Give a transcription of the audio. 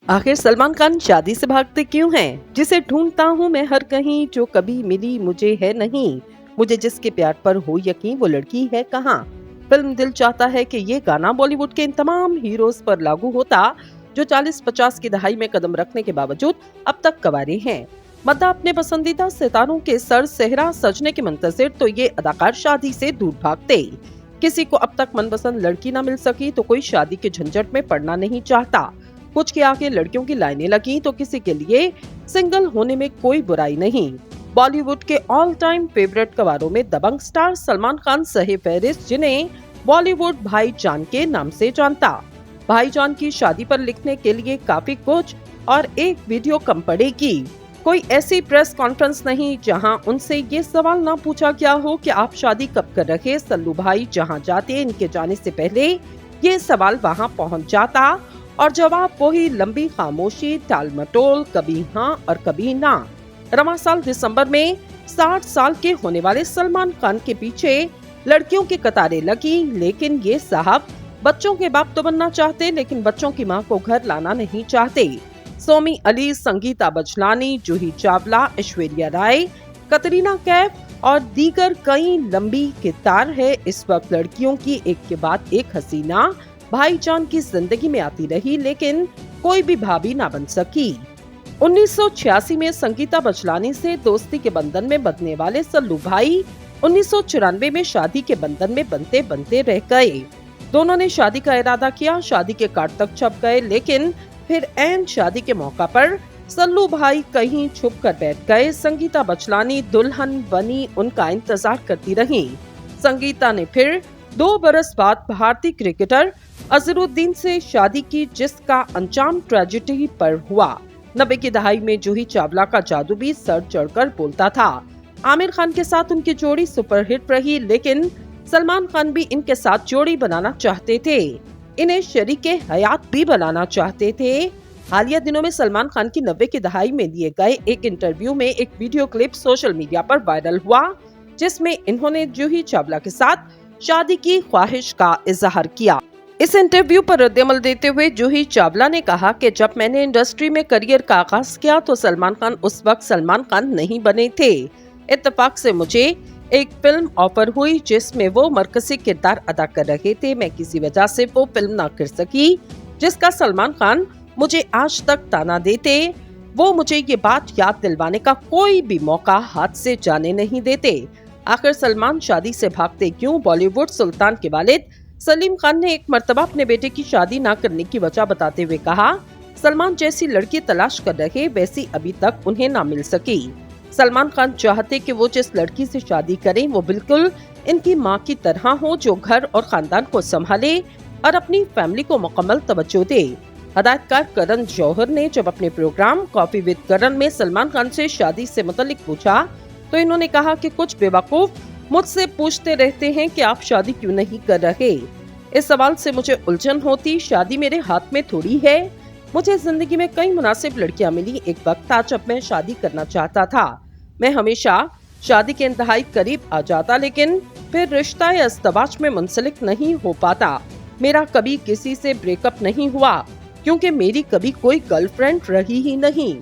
आखिर सलमान खान शादी से भागते क्यों हैं? जिसे ढूंढता हूँ मैं हर कहीं, जो कभी मिली मुझे है नहीं। मुझे जिसके प्यार पर हो यकीन, वो लड़की है कहाँ। फिल्म दिल चाहता है कि ये गाना बॉलीवुड के इन तमाम हीरोज पर लागू होता जो 40-50 की दहाई में कदम रखने के बावजूद अब तक कवारे हैं। मद्दा अपने पसंदीदा सितारों के सर सेहरा सजने के मंतज़र तो ये अदाकार शादी से दूर भागते। किसी को अब तक मनपसंद लड़की न मिल सकी तो कोई शादी के झंझट में पड़ना नहीं चाहता। कुछ के आगे लड़कियों की लाइनें लगी तो किसी के लिए सिंगल होने में कोई बुराई नहीं। बॉलीवुड के ऑल टाइम फेवरेट कवारों में दबंग स्टार सलमान खान सही फहरिस्त, जिन्हें बॉलीवुड भाईजान के नाम से जानता। भाईजान की शादी पर लिखने के लिए काफी कुछ और एक वीडियो कम पड़ेगी। कोई ऐसी प्रेस कॉन्फ्रेंस नहीं जहां उनसे ये सवाल ना पूछा गया हो कि आप शादी कब कर रहे सल्लू भाई। जहां जाते इनके जाने से पहले ये सवाल वहां पहुंच जाता और जवाब वही लंबी खामोशी, टाल मटोल, कभी हाँ और कभी ना। रवां साल दिसंबर में 60 साल के होने वाले सलमान खान के पीछे लड़कियों की कतारें लगी, लेकिन ये साहब बच्चों के बाप तो बनना चाहते, लेकिन बच्चों की मां को घर लाना नहीं चाहते। सोमी अली, संगीता बचलानी, जूही चावला, ऐश्वर्या राय, कतरीना कैफ और दीगर कई लंबी कतार है। इस वक्त लड़कियों की एक के बाद एक हसीना भाईजान की जिंदगी में आती रही, लेकिन कोई भी भाभी ना बन सकी। 1986 में संगीता बचलानी से दोस्ती के बंधन में बंधने वाले सल्लू भाई 1994 में शादी के बंधन में बनते बनते रह गए। दोनों ने शादी का इरादा किया, शादी के कार्ड तक छप गए, लेकिन फिर ऐन शादी के मौका पर सल्लू भाई कहीं छुप कर बैठ गए। संगीता बचलानी दुल्हन बनी उनका इंतजार करती रही। संगीता ने फिर 2 बरस बाद भारतीय क्रिकेटर अजहरुद्दीन से शादी की, जिसका अंजाम ट्रेजेडी पर हुआ। 90 की दहाई में जूही चावला का जादू भी सर चढ़कर बोलता था। आमिर खान के साथ उनकी जोड़ी सुपरहिट रही, लेकिन सलमान खान भी इनके साथ जोड़ी बनाना चाहते थे। इन्हें शरीके हयात भी बनाना चाहते थे। हालिया दिनों में सलमान खान की 90 की दहाई में दिए गए एक इंटरव्यू में एक वीडियो क्लिप सोशल मीडिया पर वायरल हुआ, जिसमें इन्होंने जूही चावला के साथ शादी की ख्वाहिश का इजहार किया। इस इंटरव्यू पर रद्दअमल देते हुए जूही चावला ने कहा कि जब मैंने इंडस्ट्री में करियर का आगाज किया तो सलमान खान उस वक्त सलमान खान नहीं बने थे। इत्तेफाक से मुझे एक फिल्म ऑफर हुई जिसमें वो मरकजी किरदार अदा कर रहे थे। मैं किसी वजह से वो फिल्म ना कर सकी, जिसका सलमान खान मुझे आज तक ताना देते। वो मुझे ये बात याद दिलवाने का कोई भी मौका हाथ से जाने नहीं देते। आखिर सलमान शादी से भागते क्यों? बॉलीवुड सुल्तान के वालिद सलीम खान ने एक मर्तबा अपने बेटे की शादी न करने की वजह बताते हुए कहा, सलमान जैसी लड़की तलाश कर रहे, वैसी अभी तक उन्हें ना मिल सकी। सलमान खान चाहते कि वो जिस लड़की से शादी करें वो बिल्कुल इनकी माँ की तरह हो, जो घर और खानदान को संभाले और अपनी फैमिली को मुकम्मल तवज्जो दे। हदायतकार करण जौहर ने जब अपने प्रोग्राम कॉफी विद करण में सलमान खान से शादी से मुतल्लिक पूछा तो इन्होंने कहा कि कुछ बेवकूफ मुझसे पूछते रहते हैं कि आप शादी क्यों नहीं कर रहे। इस सवाल से मुझे उलझन होती। शादी मेरे हाथ में थोड़ी है। मुझे जिंदगी में कई मुनासिब लड़कियां मिली। एक वक्त था जब मैं शादी करना चाहता था। मैं हमेशा शादी के इंतहाई करीब आ जाता, लेकिन फिर रिश्ता या इज़्दिवाज में मुंसलिक नहीं हो पाता। मेरा कभी किसी से ब्रेकअप नहीं हुआ, क्योंकि मेरी कभी कोई गर्लफ्रेंड रही ही नहीं।